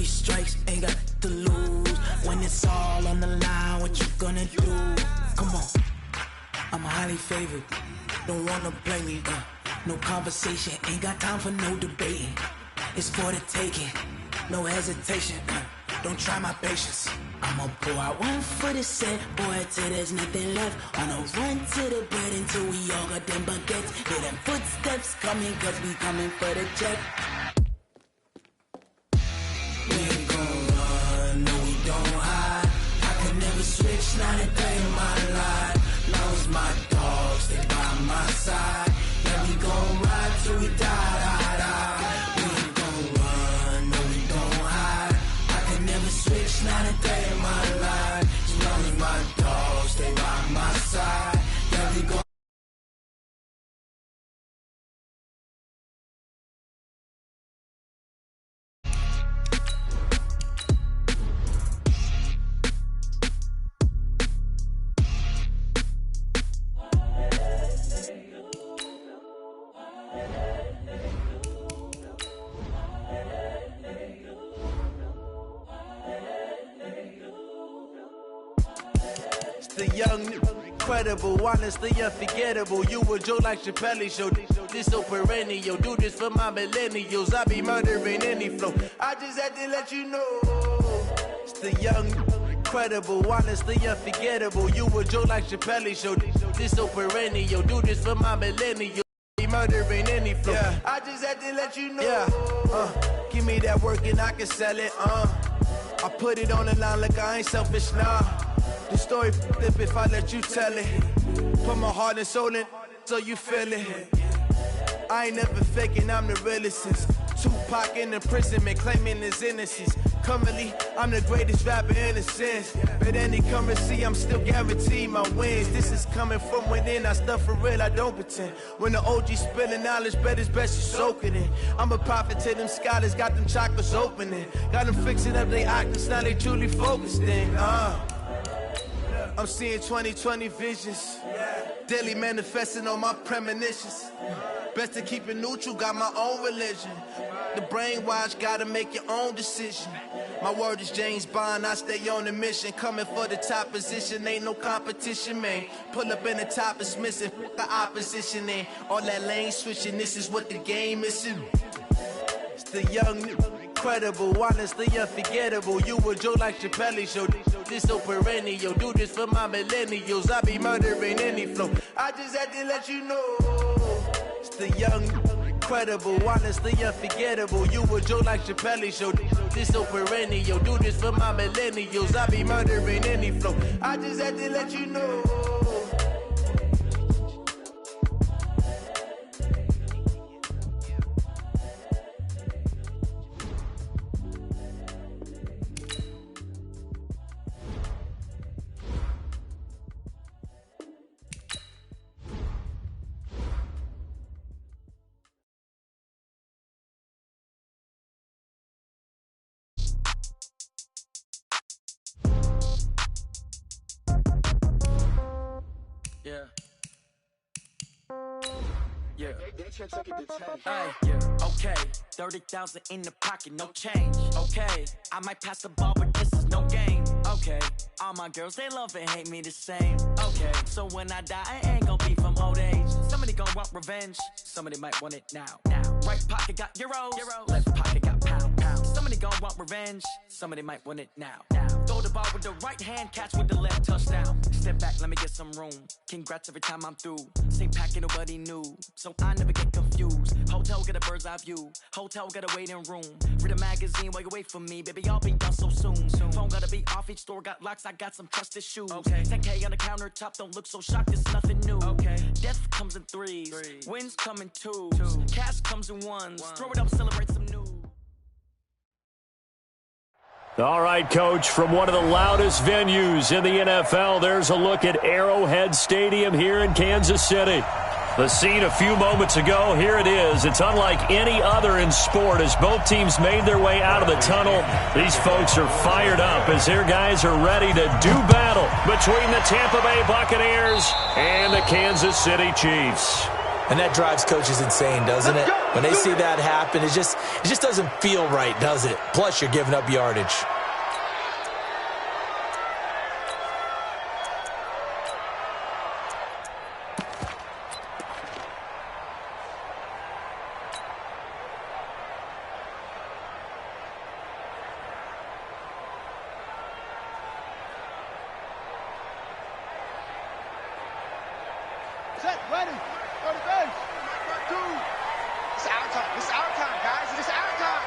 strikes, ain't got to lose. When it's all on the line, what you gonna do? Come on, I'm highly favored. Don't wanna play me, no conversation, ain't got time for no debating. It's for the taking, no hesitation. Don't try my patience. I'ma pour out one for the set, boy, till there's nothing left. On a run to the bread until we all got them baguettes. Hear them footsteps coming, cause we coming for the check. We ain't gon' run, no we don't hide. I could never switch, not a day in my life. Long as my dogs stay by my side. Yeah, we gon' ride till we die, die, die. We ain't gon' run, no we don't hide. I could never switch, not a day in my life. As long as my dogs stay by my side. Yeah, we gon' The young, incredible, honestly unforgettable. You a Joe like Chappelle show. This so perennial. Do this for my millennials. I be murdering any flow. I just had to let you know. It's the young, incredible, honestly unforgettable. You a Joe like Chappelle show. This so perennial. Do this for my millennials. Be murdering any flow. Yeah. I just had to let you know. Yeah. Give me that work and I can sell it. I put it on the line like I ain't selfish, nah. The story flip if I let you tell it. Put my heart and soul in so you feel it. I ain't never faking, I'm the realest since Tupac in imprisonment, claiming his innocence. Currently, I'm the greatest rapper in a sense. But any currency, I'm still guaranteed my wins. This is coming from within, I stuff for real, I don't pretend. When the OG spilling knowledge, bet it's best you soak it in. I'm a prophet to them scholars, got them chakras opening. Got them fixing up their octaves, now they truly focused in. I'm seeing 2020 visions, daily manifesting on my premonitions. Best to keep it neutral, got my own religion. The brainwash, gotta make your own decision. My word is James Bond, I stay on the mission. Coming for the top position, ain't no competition, man. Pull up in the top is missing, the opposition in. All that lane switching, this is what the game is. It's the young, incredible, honestly unforgettable. You a Joe like Chappelle show. This so perennial. Do this for my millennials. I be murdering any flow. I just had to let you know. It's the young, incredible, honestly unforgettable. You a Joe like Chappelle show. This so perennial. Do this for my millennials. I be murdering any flow. I just had to let you know. Yeah. Okay. 30,000 in the pocket, no change. Okay. I might pass the ball, but this is no game. Okay. All my girls, they love and hate me the same. Okay. So when I die, I ain't gonna be from old age. Somebody gonna want revenge. Somebody might want it now. Right pocket got euros. Left pocket got pounds. Somebody gonna want revenge. Somebody might want it now. Throw the ball with the right hand, catch with the left, touchdown. Step back, let me get some room. Congrats every time I'm through. Same packet, nobody knew. So I never get confused. Hotel get a bird's eye view. Hotel get a waiting room. Read a magazine while you wait for me. Baby, I'll be done so soon. Phone gotta be off, each store got locks. I got some trusted shoes. 10K on the countertop, don't look so shocked, it's nothing new. Death comes in threes. Wins come in twos. Cash comes in ones. Throw it up, celebrate some news. All right, Coach, from one of the loudest venues in the NFL, there's a look at Arrowhead Stadium here in Kansas City. The scene a few moments ago, here it is. It's unlike any other in sport as both teams made their way out of the tunnel. These folks are fired up as their guys are ready to do battle between the Tampa Bay Buccaneers and the Kansas City Chiefs. And that drives coaches insane, doesn't it? When they see that happen, it just doesn't feel right, does it? Plus, you're giving up yardage. Set, ready, go to base. It's our time. It's our time, guys. It's our time.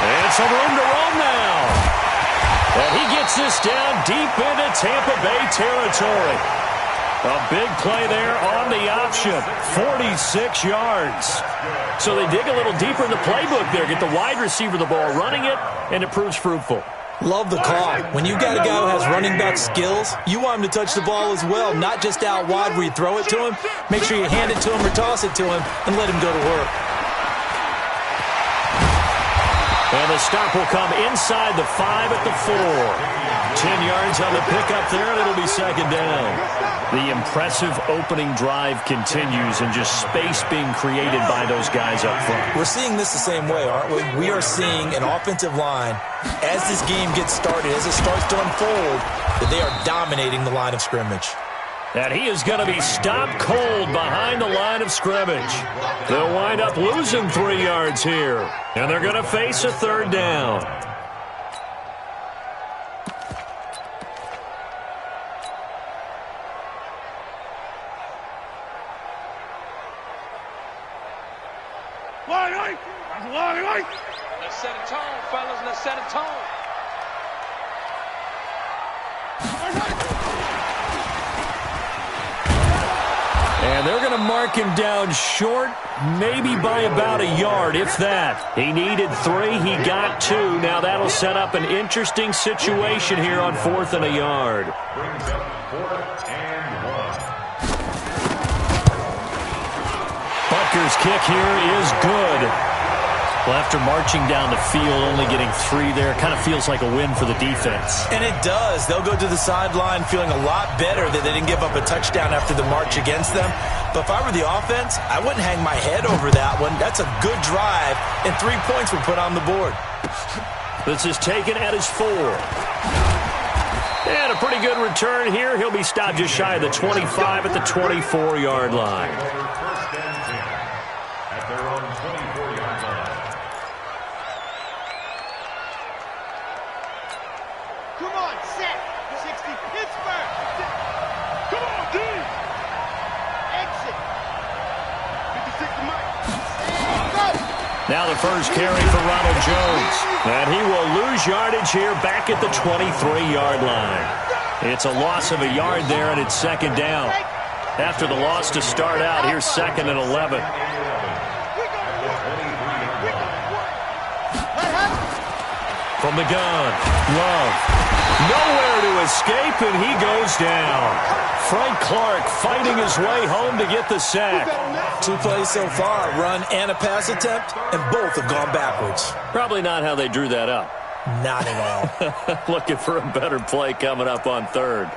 And some room to roam now. And he gets this down deep into Tampa Bay territory. A big play there on the option. 46 yards. So they dig a little deeper in the playbook there. Get the wide receiver the ball, running it, and it proves fruitful. Love the call. When you got a guy who has running back skills, you want him to touch the ball as well, not just out wide where you throw it to him. Make sure you hand it to him or toss it to him and let him go to work. And the stop will come inside the 5 at the 4. 10 yards on the pickup there, and it'll be second down. The impressive opening drive continues, and just space being created by those guys up front. We're seeing this the same way, aren't we? We are seeing an offensive line, as this game gets started, as it starts to unfold, that they are dominating the line of scrimmage. And he is going to be stopped cold behind the line of scrimmage. They'll wind up losing 3 yards here. And they're going to face a third down. Let's set a tone, fellas. Let's set a tone. And they're going to mark him down short, maybe by about a yard, if that. He needed 3. He got 2. Now that'll set up an interesting situation here on 4th and a yard. Butker's kick here is good. Well, after marching down the field, only getting 3 there, kind of feels like a win for the defense. And it does. They'll go to the sideline feeling a lot better that they didn't give up a touchdown after the march against them. But if I were the offense, I wouldn't hang my head over that one. That's a good drive, and 3 points were put on the board. This is taken at his 4. And a pretty good return here. He'll be stopped just shy of the 25 at the 24-yard line. Come on, set. 60, Pittsburgh. Come on, D. Exit. 56 to Mike. Go. Now the first carry for Ronald Jones. And he will lose yardage here back at the 23-yard line. It's a loss of a yard there, and it's second down. After the loss to start out, here's 2nd and 11. From the gun, Love. Nowhere to escape, and he goes down. Frank Clark fighting his way home to get the sack. 2 plays so far, a run and a pass attempt, and both have gone backwards. Probably not how they drew that up. Not at all. Looking for a better play coming up on 3rd.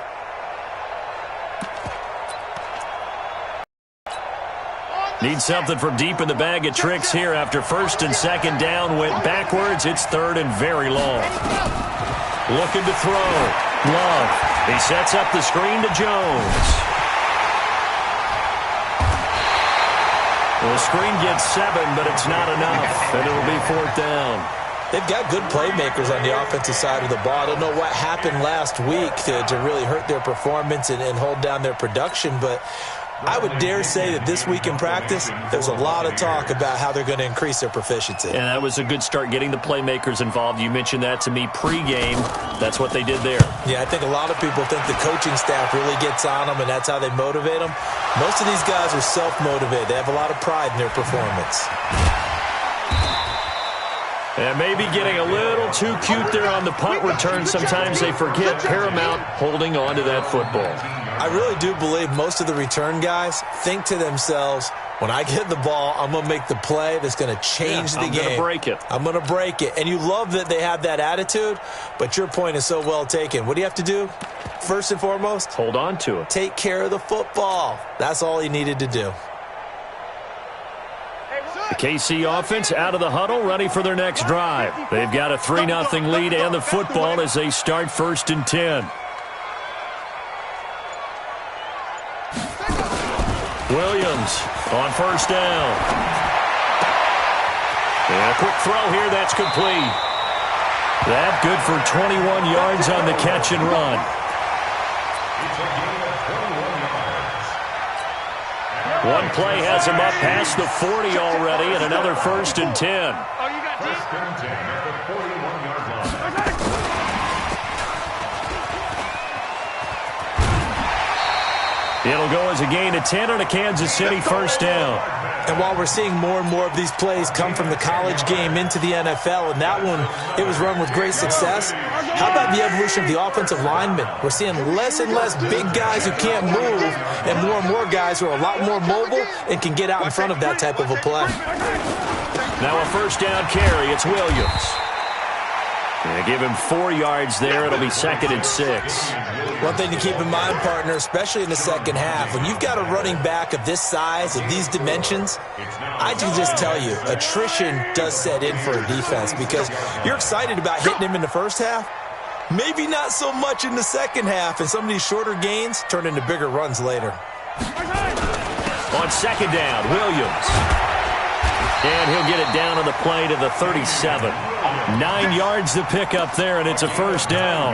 Need something from deep in the bag of tricks here after 1st and 2nd down went backwards. It's 3rd and very long. Looking to throw. Love. He sets up the screen to Jones. The screen gets 7, but it's not enough, and it'll be 4th down. They've got good playmakers on the offensive side of the ball. I don't know what happened last week to really hurt their performance and hold down their production, but I would dare say that this week in practice, there's a lot of talk about how they're going to increase their proficiency. And that was a good start, getting the playmakers involved. You mentioned that to me pregame. That's what they did there. Yeah, I think a lot of people think the coaching staff really gets on them, and that's how they motivate them. Most of these guys are self-motivated. They have a lot of pride in their performance. And maybe getting a little too cute there on the punt return. Sometimes they forget paramount holding on to that football. I really do believe most of the return guys think to themselves, When I get the ball, I'm going to make the play that's going to change the game. I'm going to break it. I'm going to break it. And you love that they have that attitude, but your point is so well taken. What do you have to do? First and foremost, hold on to it. Take care of the football. That's all he needed to do. The KC offense out of the huddle, ready for their next drive. They've got a 3-0 lead and the football as they start 1st and 10. Williams on 1st down. And a quick throw here, that's complete. That good for 21 yards on the catch and run. One play has him up past the 40 already, and another 1st and 10. It'll go as a gain of 10 on a Kansas City 1st down. And while we're seeing more and more of these plays come from the college game into the NFL, and that one, it was run with great success, how about the evolution of the offensive linemen? We're seeing less and less big guys who can't move and more guys who are a lot more mobile and can get out in front of that type of a play. Now a 1st down carry. It's Williams. They give him 4 yards there. It'll be 2nd and 6. One thing to keep in mind, partner, especially in the second half, when you've got a running back of this size, of these dimensions, I can just tell you, attrition does set in for a defense because you're excited about hitting him in the first half. Maybe not so much in the second half, and some of these shorter gains turn into bigger runs later. On 2nd down, Williams. And he'll get it down on the play to the 37. 9 yards to pick up there, and it's a 1st down.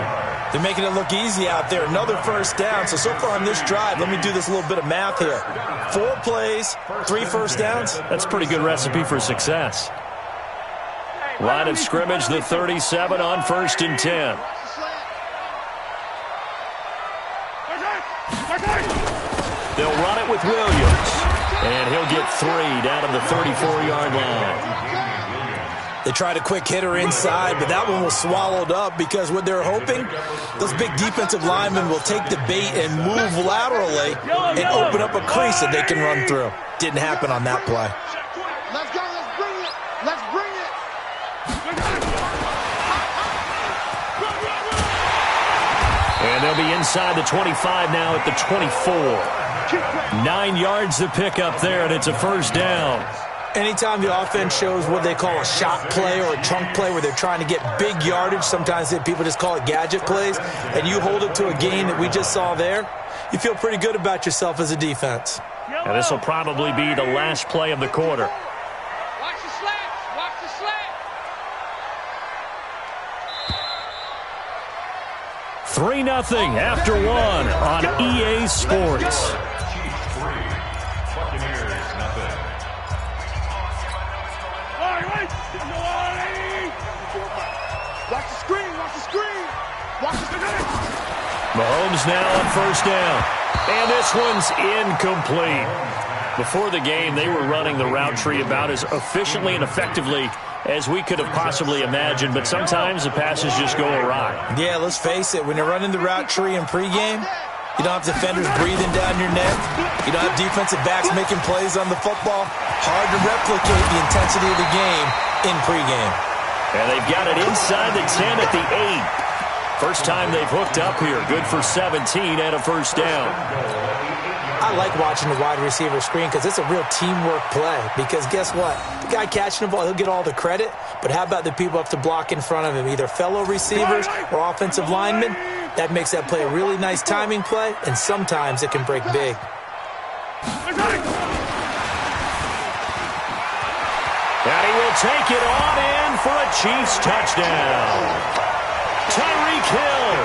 They're making it look easy out there. Another 1st down. So far on this drive, let me do this little bit of math here. 4 plays, 3 1st downs. That's a pretty good recipe for success. Line of scrimmage, the 37 on 1st and 10. They'll run it with Williams. And he'll get 3 down to the 34-yard line. They tried a quick hitter inside, but that one was swallowed up because what they're hoping, those big defensive linemen will take the bait and move laterally and open up a crease that they can run through. Didn't happen on that play. Let's go. Let's bring it. Let's bring it. And they'll be inside the 25 now at the 24. 9 yards to pick up there, and it's a 1st down. Anytime the offense shows what they call a shot play or a chunk play where they're trying to get big yardage, sometimes people just call it gadget plays, and you hold it to a gain that we just saw there, you feel pretty good about yourself as a defense. And this will probably be the last play of the quarter. Watch the slats. Watch the slats. 3-0 after 1 on EA Sports. Watch the screen. Watch the screen. Watch the screen. Mahomes now on 1st down. And this one's incomplete. Before the game, they were running the route tree about as efficiently and effectively as we could have possibly imagined, but sometimes the passes just go awry. Yeah, let's face it. When you're running the route tree in pregame, you don't have defenders breathing down your neck. You don't have defensive backs making plays on the football. Hard to replicate the intensity of the game in pregame. And they've got it inside the 10 at the 8. First time they've hooked up here. Good for 17 and a 1st down. I like watching the wide receiver screen because it's a real teamwork play. Because guess what? The guy catching the ball, he'll get all the credit. But how about the people up to block in front of him, either fellow receivers or offensive linemen? That makes that play a really nice timing play, and sometimes it can break big. And he will take it on in for a Chiefs touchdown. Tyreek Hill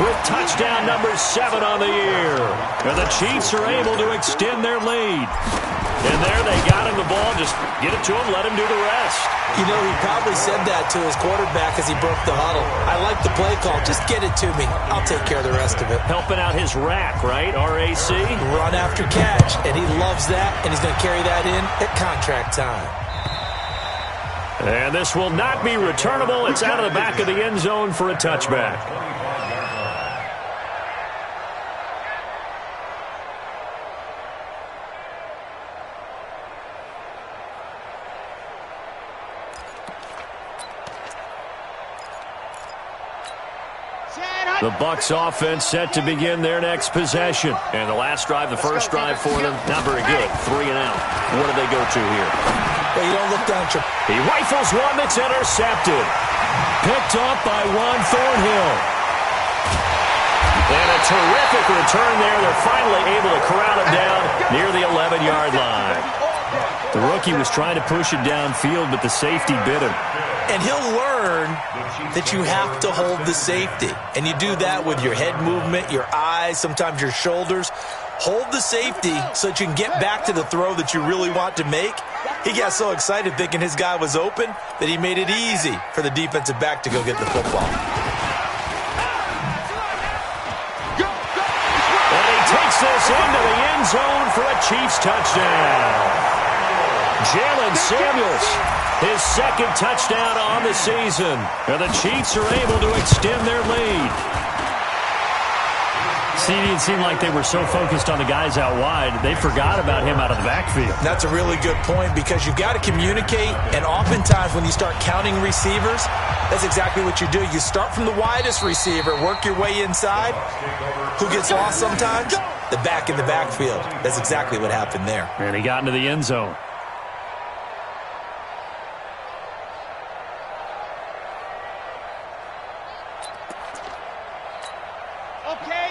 with touchdown number 7 on the year. And the Chiefs are able to extend their lead. And there they got him the ball. Just get it to him, let him do the rest. You know, he probably said that to his quarterback as he broke the huddle. I like the play call. Just get it to me. I'll take care of the rest of it. Helping out his rack, right? RAC. Run after catch. And he loves that, and he's going to carry that in at contract time. And this will not be returnable. It's out of the back of the end zone for a touchback. The Bucs offense set to begin their next possession. And the last drive, the first drive for them, not very good. 3 and out. What do they go to here? Well, you don't look down. He rifles one that's intercepted. Picked up by Juan Thornhill. And a terrific return there. They're finally able to corral him down near the 11-yard line. The rookie was trying to push it downfield, but the safety bit him. And he'll learn that you have to hold the safety. And you do that with your head movement, your eyes, sometimes your shoulders. Hold the safety so that you can get back to the throw that you really want to make. He got so excited thinking his guy was open that he made it easy for the defensive back to go get the football. And he takes this into the end zone for a Chiefs touchdown. Jalen Samuels, his second touchdown on the season. And the Chiefs are able to extend their lead. See, it seemed like they were so focused on the guys out wide, they forgot about him out of the backfield. That's a really good point because you've got to communicate, and oftentimes when you start counting receivers, that's exactly what you do. You start from the widest receiver, work your way inside. Who gets lost sometimes? The back in the backfield. That's exactly what happened there. And he got into the end zone.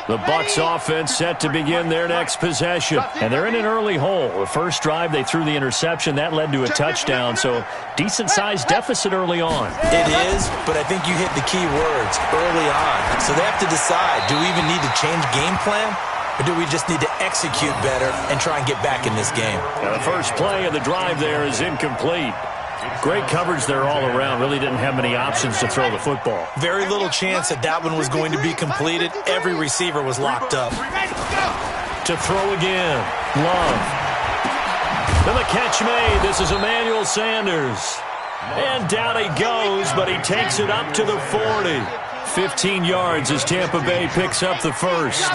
The Bucs offense set to begin their next possession. And they're in an early hole. The first drive, they threw the interception. That led to a touchdown, so decent-sized deficit early on. It is, but I think you hit the key words early on. So they have to decide, do we even need to change game plan? Or do we just need to execute better and try and get back in this game? Now the first play of the drive there is incomplete. Great coverage there all around. Really didn't have many options to throw the football. Very little chance that that one was going to be completed. Every receiver was locked up. To throw again. Love. And the catch made. This is Emmanuel Sanders. And down he goes, but he takes it up to the 40. 15 yards as Tampa Bay picks up the first.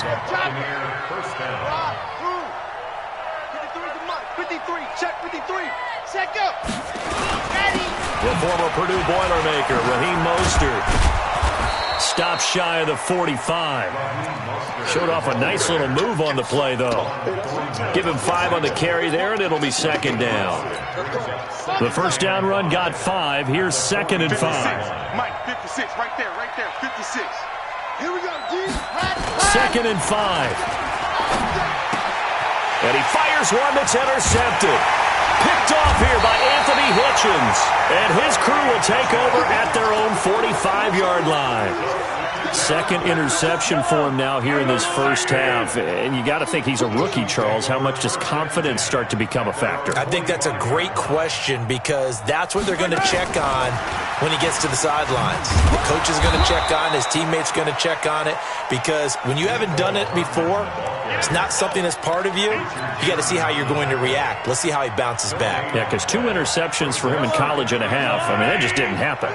53, check 53, check up. The former Purdue Boilermaker, Raheem Mostert, stopped shy of the 45. Showed off a nice little move on the play, though. Give him 5 on the carry there, and it'll be second down. The first down run got 5. Here's second and 5. Mike, 56, right there, 56. Here we go, D. Second and 5. And he fires one that's intercepted. Picked off here by Anthony Hitchens. And his crew will take over at their own 45-yard line. Second interception for him now here in this first half. And you got to think he's a rookie, Charles. How much does confidence start to become a factor? I think that's a great question because that's what they're going to check on when he gets to the sidelines. The coach is going to check on, his teammates going to check on it because when you haven't done it before, it's not something that's part of you. You got to see how you're going to react. Let's see how he bounces back. Yeah, because 2 interceptions for him in college and a half. I mean, that just didn't happen.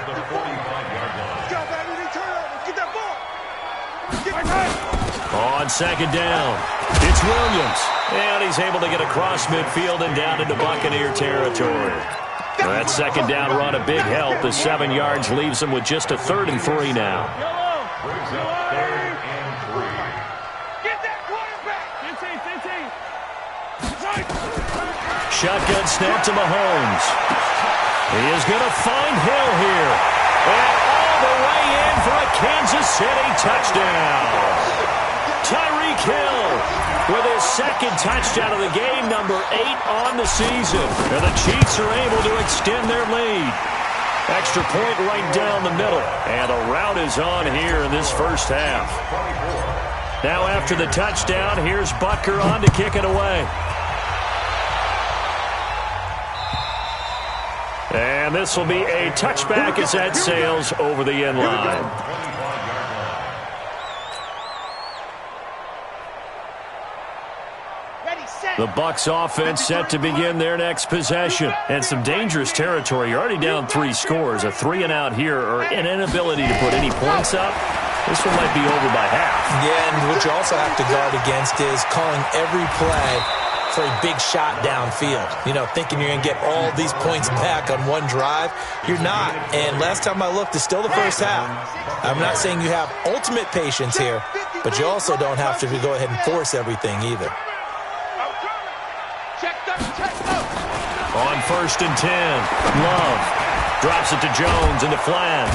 On second down, it's Williams. And he's able to get across midfield and down into Buccaneer territory. That second down run, a big help. The 7 yards leaves him with just a 3rd and 3 now. Shotgun snap to Mahomes. He is going to find Hill here. And all the way in for a Kansas City touchdown. Tyreek Hill with his second touchdown of the game, number 8 on the season. And the Chiefs are able to extend their lead. Extra point right down the middle. And a rout is on here in this first half. Now after the touchdown, here's Butker on to kick it away. And this will be a touchback as that sails over the end line. The Bucs offense set to begin their next possession. And some dangerous territory. You're already down 3 scores. A 3 and out here or an inability to put any points up. This one might be over by half. Yeah, and what you also have to guard against is calling every play for a big shot downfield. You know, thinking you're going to get all these points back on one drive. You're not. And last time I looked, it's still the first half. I'm not saying you have ultimate patience here, but you also don't have to go ahead and force everything either. On 1st and 10, Love drops it to Jones into flat.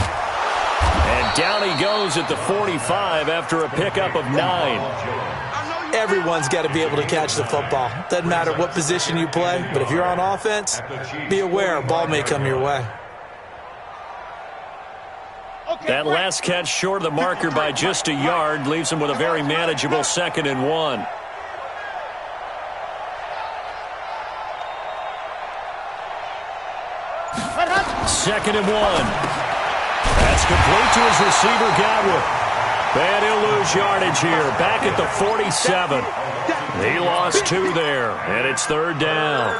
And down he goes at the 45 after a pickup of 9. Everyone's got to be able to catch the football. Doesn't matter what position you play, but if you're on offense, be aware a ball may come your way. That last catch short of the marker by just a yard leaves him with a very manageable 2nd and 1. Second and 1. That's complete to his receiver, Godwin. And he'll lose yardage here. Back at the 47. He lost 2 there, and it's 3rd down.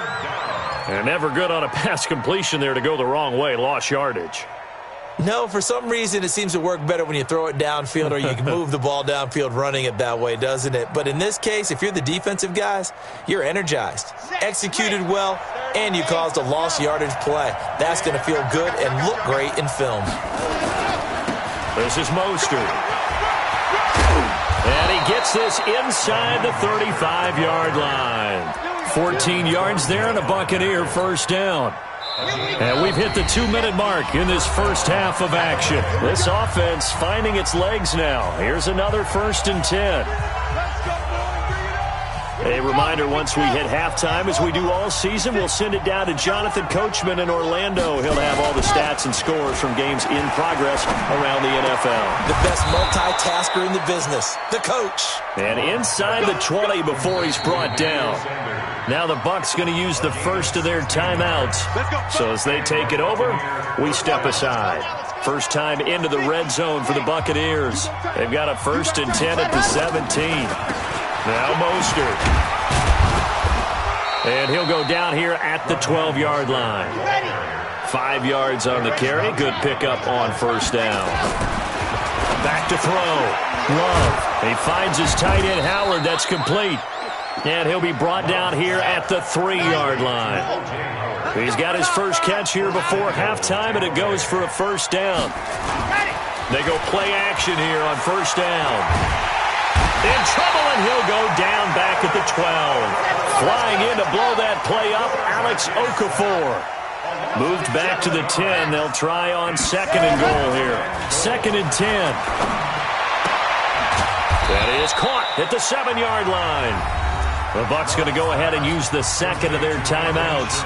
And never good on a pass completion there to go the wrong way. Lost yardage. No, for some reason it seems to work better when you throw it downfield or you can move the ball downfield running it that way, doesn't it? But in this case, if you're the defensive guys, you're energized, executed well, and you caused a lost yardage play. That's going to feel good and look great in film. This is Mostert. And he gets this inside the 35-yard line. 14 yards there and a Buccaneer first down. And we've hit the 2-minute mark in this first half of action. This offense finding its legs now. Here's another 1st and 10. A reminder, once we hit halftime, as we do all season, we'll send it down to Jonathan Coachman in Orlando. He'll have all the stats and scores from games in progress around the NFL. The best multitasker in the business, the coach. And inside the 20 before he's brought down. Now the Bucs going to use the first of their timeouts. So as they take it over, we step aside. First time into the red zone for the Buccaneers. They've got a 1st and 10 at the 17. Now Mostert. And he'll go down here at the 12-yard line. 5 yards on the carry. Good pickup on 1st down. Back to throw. Love. He finds his tight end Howard. That's complete. And he'll be brought down here at the 3-yard line. He's got his first catch here before halftime, and it goes for a 1st down. They go play action here on 1st down. In trouble, and he'll go down back at the 12. Flying in to blow that play up, Alex Okafor. Moved back to the 10. They'll try on 2nd and goal here. 2nd and 10. That is caught at the 7-yard line. The Bucs going to go ahead and use the 2nd of their timeouts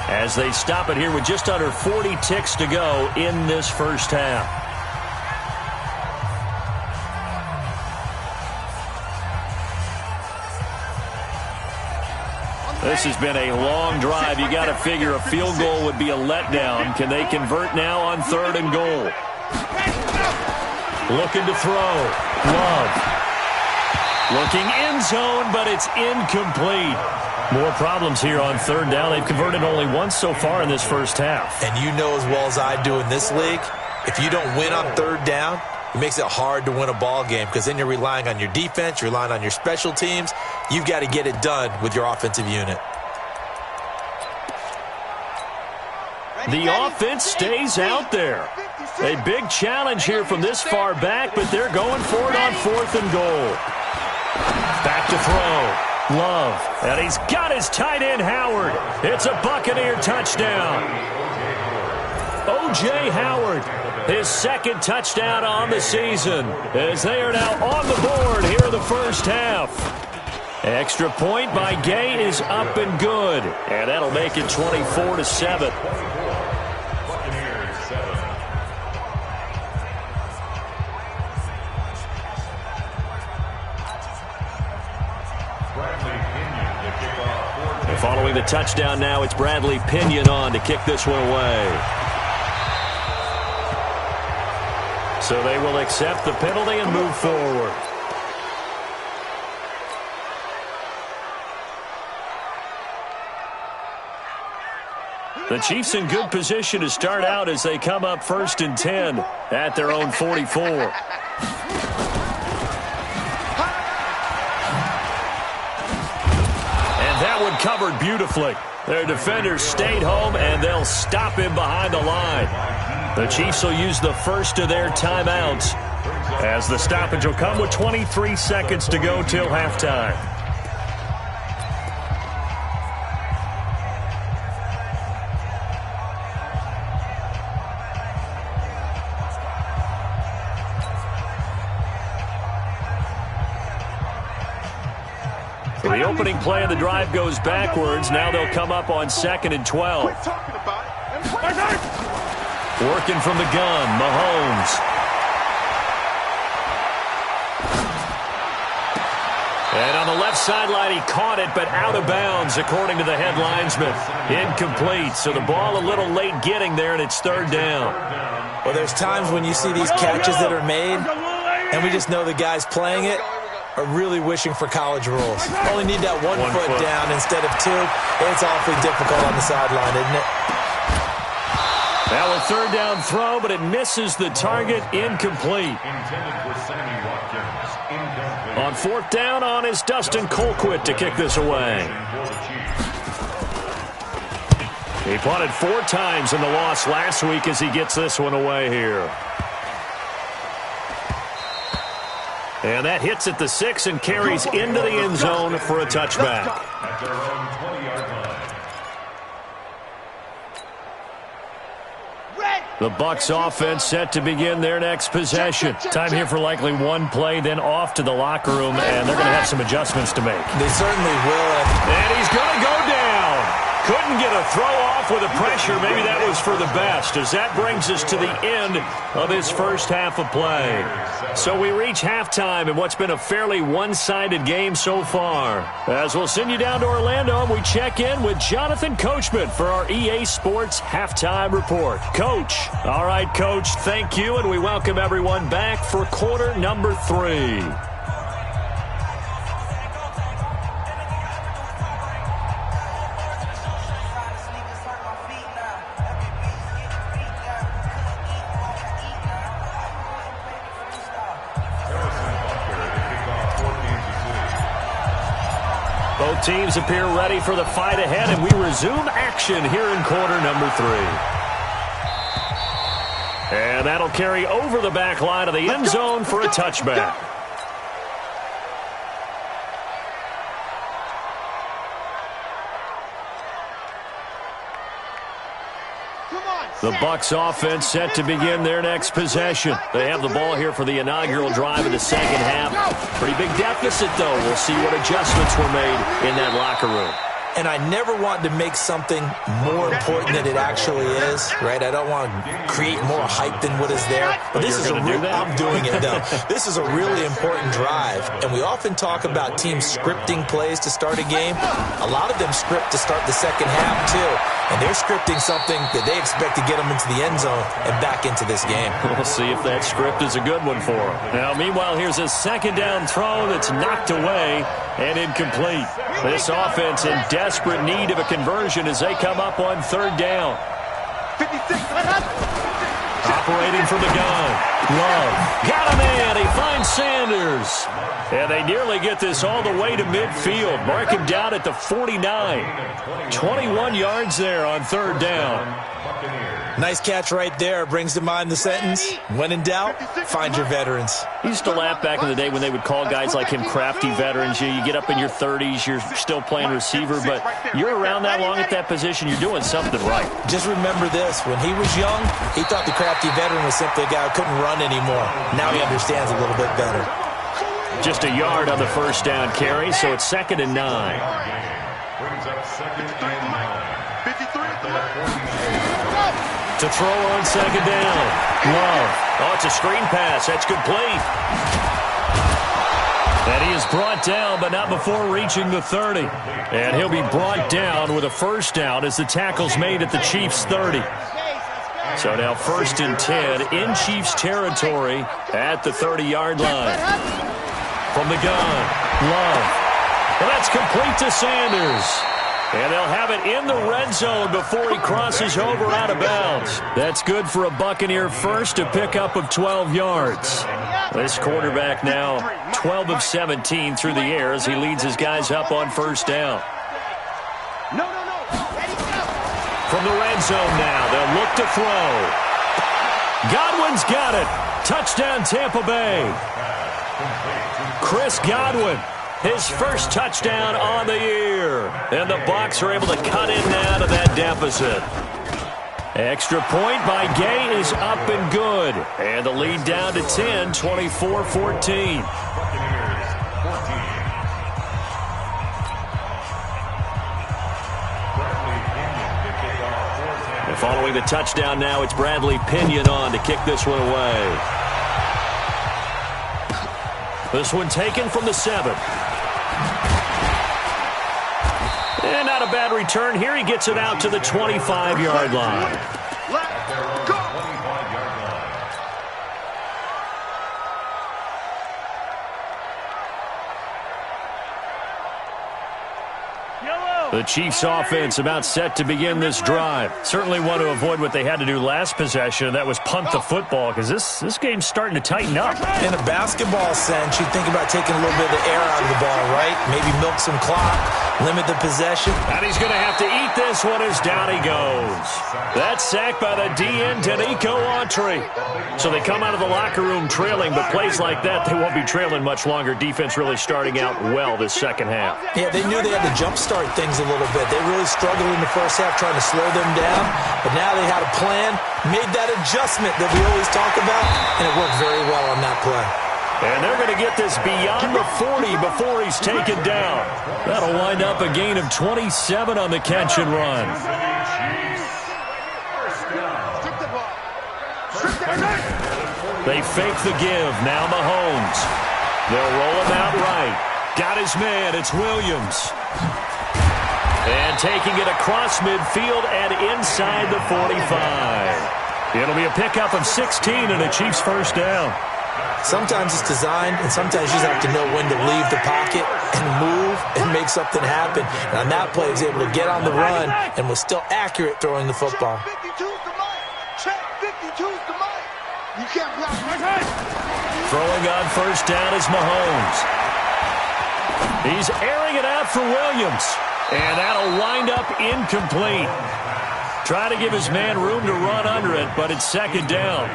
as they stop it here with just under 40 ticks to go in this first half. This has been a long drive. You got to figure a field goal would be a letdown. Can they convert now on 3rd and goal? Looking to throw. Love. Looking end zone, but it's incomplete. More problems here on 3rd down. They've converted only once so far in this first half. And you know as well as I do in this league, if you don't win on 3rd down, it makes it hard to win a ball game because then you're relying on your defense, you're relying on your special teams. You've got to get it done with your offensive unit. The offense stays out there. A big challenge here from this far back, but they're going for it on 4th and goal. Back to throw. Love. And he's got his tight end Howard. It's a Buccaneer touchdown. O.J. Howard. His 2nd touchdown on the season as they are now on the board here in the first half. Extra point by Gay is up and good, and that'll make it 24-7. And following the touchdown now, it's Bradley Pinion on to kick this one away. So they will accept the penalty and move forward. The Chiefs in good position to start out as they come up 1st and 10 at their own 44. And That one covered beautifully. Their defenders stayed home, and they'll stop him behind the line. The Chiefs will use the first of their timeouts, as the stoppage will come with 23 seconds to go till halftime. The opening play of the drive goes backwards. Now they'll come up on 2nd and 12. Working from the gun, Mahomes. And on the left sideline, he caught it, but out of bounds, according to the head linesman. Incomplete, so the ball a little late getting there, and it's 3rd down. Well, there's times when you see these catches that are made, and we just know the guys playing it are really wishing for college rules. Only need that one foot down instead of 2. It's awfully difficult on the sideline, isn't it? Now a 3rd down throw, but it misses the target. Incomplete. On 4th down on is Dustin Colquitt to kick this away. He punted 4 times in the loss last week as he gets this one away here. And that hits at the 6 and carries into the end zone for a touchback. The Bucs offense set to begin their next possession. Time here for likely one play, then off to the locker room, and they're going to have some adjustments to make. They certainly will. And he's going to go down. Couldn't get a throw off with the pressure. Maybe that was for the best, as that brings us to the end of this first half of play. So we reach halftime in what's been a fairly one-sided game so far. As we'll send you down to Orlando, and we check in with Jonathan Coachman for our EA Sports Halftime Report. Coach. All right, Coach, thank you, and we welcome everyone back for quarter number 3. Both teams appear ready for the fight ahead, and we resume action here in quarter number 3. And that'll carry over the back line of the end zone for a touchback. The Bucs offense set to begin their next possession. They have the ball here for the inaugural drive of the second half. Pretty big deficit, though. We'll see what adjustments were made in that locker room. And I never want to make something more important than it actually is, right? I don't want to create more hype than what is there. But this is I'm doing it, though. This is a really important drive. And we often talk about teams scripting plays to start a game. A lot of them script to start the second half, too. And they're scripting something that they expect to get them into the end zone and back into this game. We'll see if that script is a good one for them. Now, meanwhile, here's a 2nd down throw that's knocked away and incomplete. This offense in desperate need of a conversion as they come up on 3rd down. 56. Operating from the gun. Love. Got a man. He finds Sanders. And they nearly get this all the way to midfield. Mark him down at the 49. 21 yards there on 3rd down. Nice catch right there. Brings to mind the sentence, when in doubt, find your veterans. He used to laugh back in the day when they would call guys like him crafty veterans. You get up in your 30s, you're still playing receiver, but you're around that long at that position, you're doing something right. Just remember this. When he was young, he thought the crafty veteran was simply a guy who couldn't run anymore. Now he understands a little bit better. Just a yard on the 1st down carry, so it's 2nd and 9. To throw on 2nd down. Love. Oh, it's a screen pass. That's complete. And he is brought down, but not before reaching the 30. And he'll be brought down with a 1st down as the tackle's made at the Chiefs' 30. So now 1st and 10 in Chiefs territory at the 30-yard line. From the gun, Love. Well, that's complete to Sanders. And they'll have it in the red zone before he crosses over out of bounds. That's good for a Buccaneer first, a pickup of 12 yards. This quarterback now 12 of 17 through the air as he leads his guys up on 1st down. No. Ready, go. From the red zone now, they'll look to throw. Godwin's got it. Touchdown, Tampa Bay. Chris Godwin, his first touchdown on the year. And the Bucs are able to cut in now to that deficit. Extra point by Gay is up and good. And the lead down to 10, 24-14. And following the touchdown now, it's Bradley Pinion on to kick this one away. This one taken from the 7. And not a bad return here. He gets it out to the 25-yard line. Let's go. The Chiefs offense about set to begin this drive. Certainly want to avoid what they had to do last possession. That was punt the football, because this game's starting to tighten up. In a basketball sense, you think about taking a little bit of the air out of the ball, right? Maybe milk some clock, limit the possession. And he's going to have to eat this one as down he goes. That's sacked by the DN, Danico Autry. So they come out of the locker room trailing, but plays like that, they won't be trailing much longer. Defense really starting out well this second half. Yeah, they knew they had to jumpstart things a little bit. They really struggled in the first half trying to slow them down, but now they had a plan, made that adjustment that we always talk about, and it worked very well on that play. And they're going to get this beyond the 40 before he's taken down. That'll wind up a gain of 27 on the catch and run. They fake the give. Now Mahomes. They'll roll him out right. Got his man. It's Williams. And taking it across midfield and inside the 45. It'll be a pickup of 16 and a Chiefs first down. Sometimes it's designed, and sometimes you just have to know when to leave the pocket and move and make something happen. And on that play, he was able to get on the run and was still accurate throwing the football. Check 52's the mic. You can't block. Throwing on first down is Mahomes. He's airing it out for Williams. And that'll wind up incomplete. Trying to give his man room to run under it, but it's second down.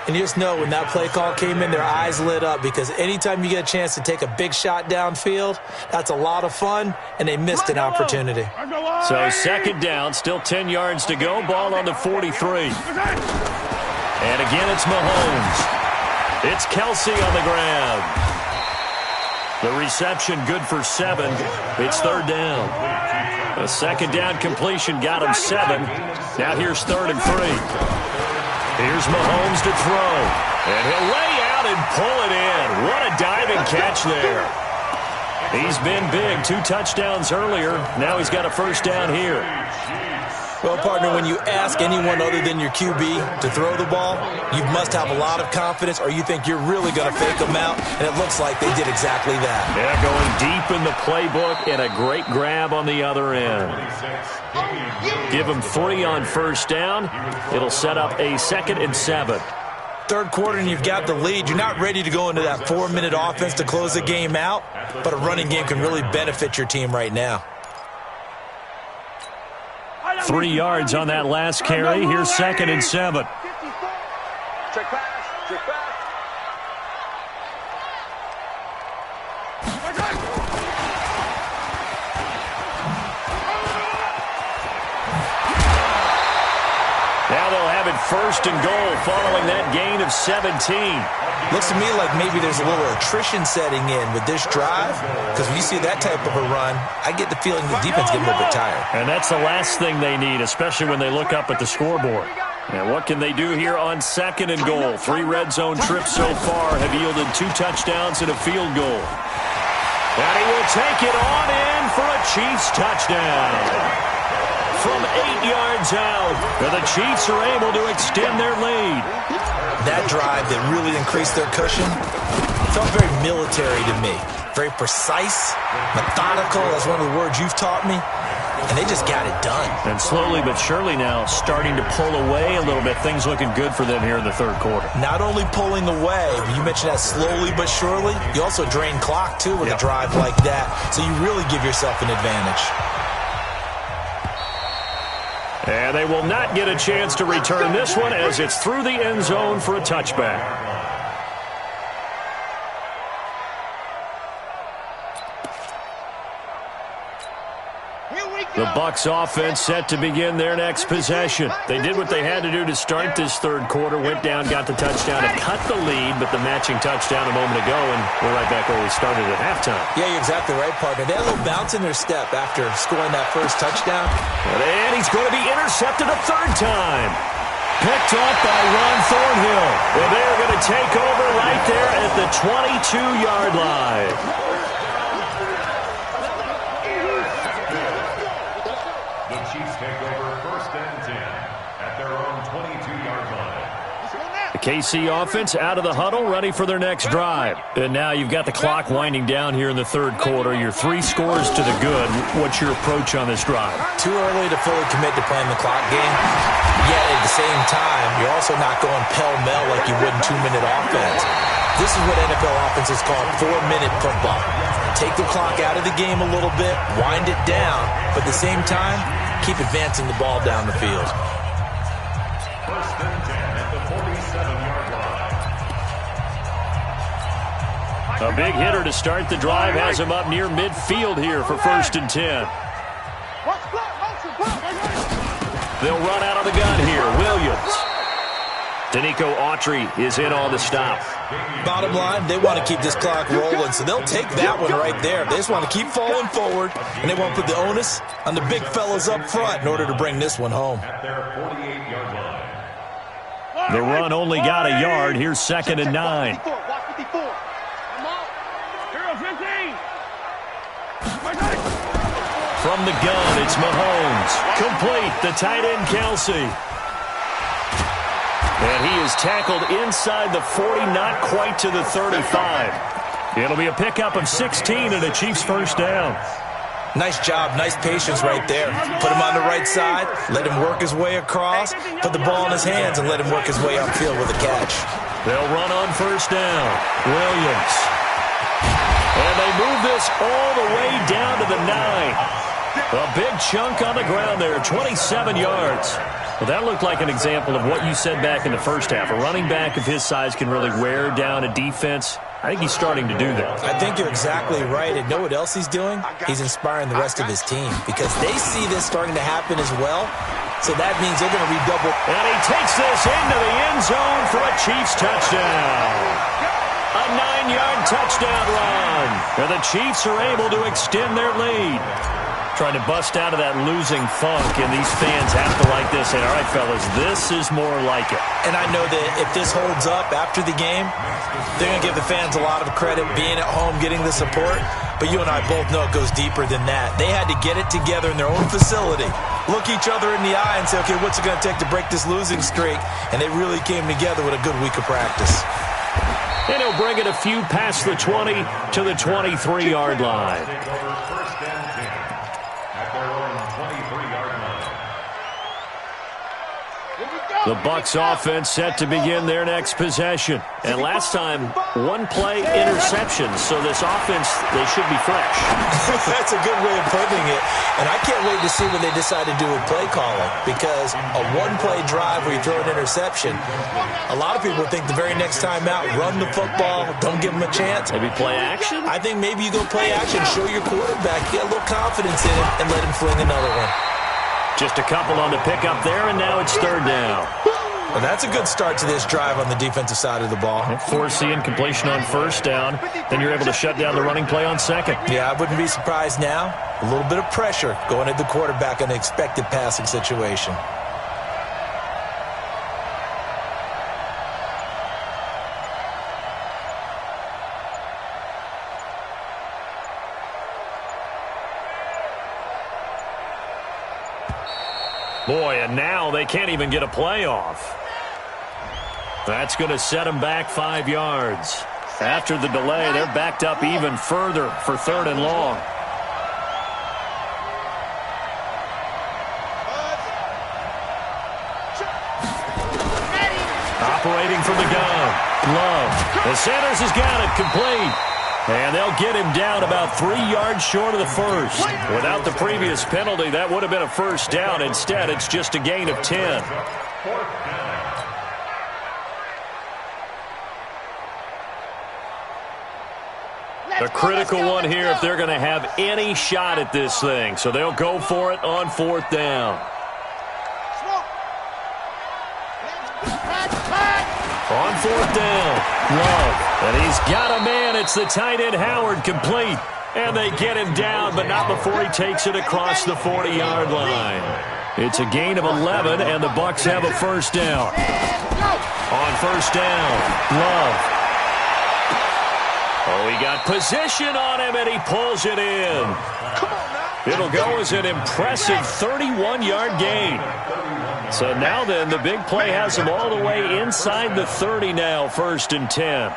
And you just know when that play call came in, their eyes lit up, because anytime you get a chance to take a big shot downfield, that's a lot of fun, and they missed an opportunity. So second down, still 10 yards to go, ball on the 43. And again, it's Mahomes. It's Kelsey on the grab. The reception good for 7. It's third down. A second down completion got him 7. Now here's 3rd and 3. Here's Mahomes to throw. And he'll lay out and pull it in. What a diving catch there. He's been big. 2 touchdowns earlier. Now he's got a first down here. Well, partner, when you ask anyone other than your QB to throw the ball, you must have a lot of confidence, or you think you're really going to fake them out, and it looks like they did exactly that. Yeah, going deep in the playbook and a great grab on the other end. Give them 3 on first down. It'll set up a 2nd and 7. Third quarter and you've got the lead. You're not ready to go into that 4-minute offense to close the game out, but a running game can really benefit your team right now. 3 yards on that last carry. Here's 2nd and 7. Check pass. Check pass. Now they'll have it 1st and goal following that gain of 17. Looks to me like maybe there's a little attrition setting in with this drive, because when you see that type of a run, I get the feeling the defense getting a little bit tired. And that's the last thing they need, especially when they look up at the scoreboard. And what can they do here on 2nd and goal? 3 red zone trips so far have yielded 2 touchdowns and a field goal. And he will take it on in for a Chiefs touchdown. From 8 yards out, the Chiefs are able to extend their lead. That drive that really increased their cushion felt very military to me. Very precise, methodical. That's one of the words you've taught me. And they just got it done. And slowly but surely now starting to pull away a little bit. Things looking good for them here in the third quarter. Not only pulling away, but you mentioned that slowly but surely. You also drain clock, too, with a drive like that. So you really give yourself an advantage. And they will not get a chance to return this one as it's through the end zone for a touchback. The Bucs offense set to begin their next possession. They did what they had to do to start this third quarter, went down, got the touchdown to cut the lead, but the matching touchdown a moment ago, and we're right back where we started at halftime. Yeah, you're exactly right, partner. They had a little bounce in their step after scoring that first touchdown. And he's going to be intercepted a third time. Picked up by Ron Thornhill. And they're going to take over right there at the 22-yard line. The KC offense out of the huddle, ready for their next drive. And now you've got the clock winding down here in the third quarter. You're 3 scores to the good. What's your approach on this drive? Too early to fully commit to playing the clock game. Yet at the same time, you're also not going pell-mell like you would in 2-minute offense. This is what NFL offenses call 4-minute football. Take the clock out of the game a little bit, wind it down, but at the same time, keep advancing the ball down the field. First and 10 at the 47-yard line. A big hitter to start the drive has him up near midfield here for first and 10. They'll run out of the gun here. Williams. Danico Autry is in on the stop. Bottom line, they want to keep this clock rolling, so they'll take that one right there. They just want to keep falling forward, and they want to put the onus on the big fellas up front in order to bring this one home. At their 48-yard line. The run only got a yard. Here's second and 9. From the gun, it's Mahomes. Complete, the tight end, Kelsey. And he is tackled inside the 40, not quite to the 35. It'll be a pickup of 16 and a Chiefs first down. Nice job, nice patience right there. Put him on the right side, let him work his way across, put the ball in his hands, and let him work his way upfield with a catch. They'll run on first down. Williams. And they move this all the way down to the 9. A big chunk on the ground there, 27 yards. Well, that looked like an example of what you said back in the first half. A running back of his size can really wear down a defense. I think he's starting to do that. I think you're exactly right. And know what else he's doing? He's inspiring the rest of his team because they see this starting to happen as well. So that means they're going to redouble. And he takes this into the end zone for a Chiefs touchdown. A 9-yard touchdown run. And the Chiefs are able to extend their lead. Trying to bust out of that losing funk, and these fans have to like this. And all right, fellas, this is more like it. And I know that if this holds up after the game, they're going to give the fans a lot of credit being at home, getting the support. But you and I both know it goes deeper than that. They had to get it together in their own facility, look each other in the eye and say, okay, what's it going to take to break this losing streak? And they really came together with a good week of practice. And he'll bring it a few past the 20 to the 23-yard line. The Bucs offense set to begin their next possession. And last time, one-play interception. So this offense, they should be fresh. That's a good way of putting it. And I can't wait to see what they decide to do with play calling. Because a one-play drive where you throw an interception, a lot of people think the very next time out, run the football, don't give them a chance. Maybe play action? I think maybe you go play action, show your quarterback, get a little confidence in him, and let him fling another one. Just a couple on the pickup there, and now it's third down. Well, that's a good start to this drive on the defensive side of the ball. Force the incompletion on first down. Then you're able to shut down the running play on second. Yeah, I wouldn't be surprised now. A little bit of pressure going at the quarterback in an expected passing situation. Boy, and now they can't even get a playoff. That's going to set them back 5 yards. After the delay, they're backed up even further for third and long. Operating from the gun. Love. The Sanders has got it complete. And they'll get him down about 3 yards short of the first. Without the previous penalty, that would have been a first down. Instead, it's just a gain of 10. A critical one here if they're going to have any shot at this thing. So they'll go for it on 4th down. On 4th down, Love. And he's got a man. It's the tight end, Howard, complete. And they get him down, but not before he takes it across the 40-yard line. It's a gain of 11, and the Bucs have a first down. On 1st down, Love. Oh, he got position on him, and he pulls it in. It'll go as an impressive 31-yard gain. So now then, the big play has him all the way inside the 30 now, 1st and 10.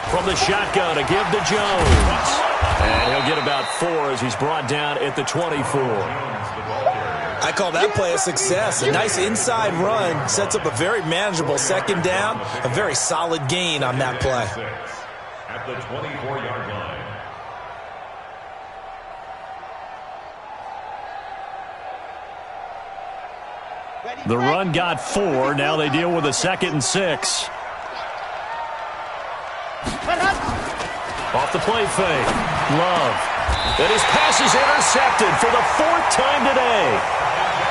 From the shotgun, a give to Jones. And he'll get about 4 as he's brought down at the 24. I call that play a success. A nice inside run sets up a very manageable 2nd down. A very solid gain on that play. At the 24-yard line. The run got 4. Now they deal with a 2nd and 6. Off the play fake. Love. And his pass is intercepted for the 4th time today.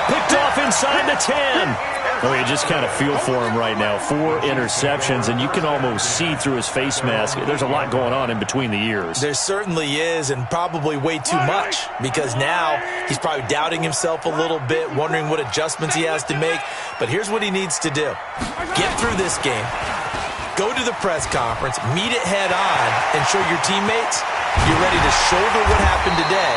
Picked off inside the 10. Oh, you just kind of feel for him right now. 4 interceptions, and you can almost see through his face mask. There's a lot going on in between the ears. There certainly is, and probably way too much, because now he's probably doubting himself a little bit, wondering what adjustments he has to make. But here's what he needs to do. Get through this game. Go to the press conference, meet it head on, and show your teammates you're ready to shoulder what happened today,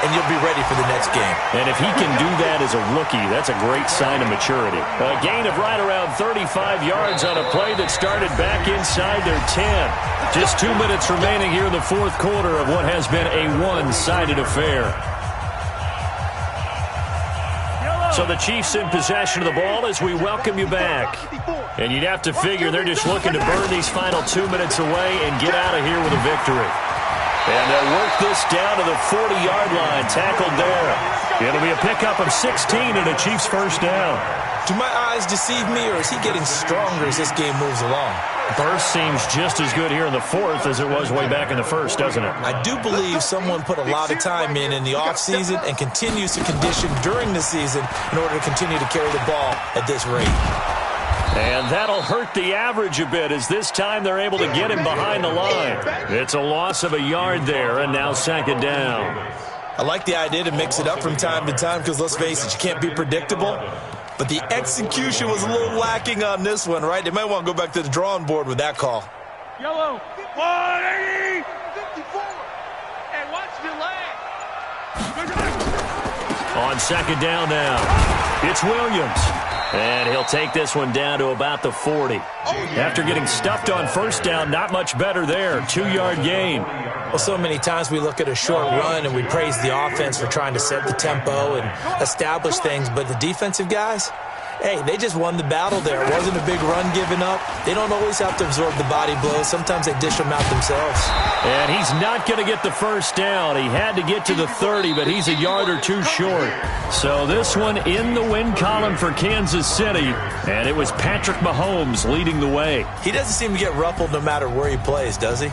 and you'll be ready for the next game. And if he can do that as a rookie, that's a great sign of maturity. A gain of right around 35 yards on a play that started back inside their 10. Just 2 minutes remaining here in the 4th quarter of what has been a one-sided affair. So the Chiefs in possession of the ball as we welcome you back. And you'd have to figure they're just looking to burn these final 2 minutes away and get out of here with a victory. And they'll work this down to the 40-yard line, tackled there. It'll be a pickup of 16 and a Chiefs first down. Do my eyes deceive me, or is he getting stronger as this game moves along? Burst seems just as good here in the 4th as it was way back in the 1st, doesn't it? I do believe someone put a lot of time in the offseason and continues to condition during the season in order to continue to carry the ball at this rate. And that'll hurt the average a bit as this time they're able to get him behind the line. It's a loss of a yard there, and now 2nd down. I like the idea to mix it up from time to time because, let's face it, you can't be predictable. But the execution was a little lacking on this one, right? They might want to go back to the drawing board with that call. Yellow. 180. 54. And watch the leg. On 2nd down now, it's Williams. And he'll take this one down to about the 40. After getting stuffed on 1st down, not much better there. 2-yard gain. Well, so many times we look at a short run and we praise the offense for trying to set the tempo and establish things. But the defensive guys, hey, they just won the battle there. It wasn't a big run given up. They don't always have to absorb the body blows. Sometimes they dish them out themselves. And he's not going to get the first down. He had to get to the 30, but he's a yard or 2 short. So this one in the win column for Kansas City, and it was Patrick Mahomes leading the way. He doesn't seem to get ruffled no matter where he plays, does he?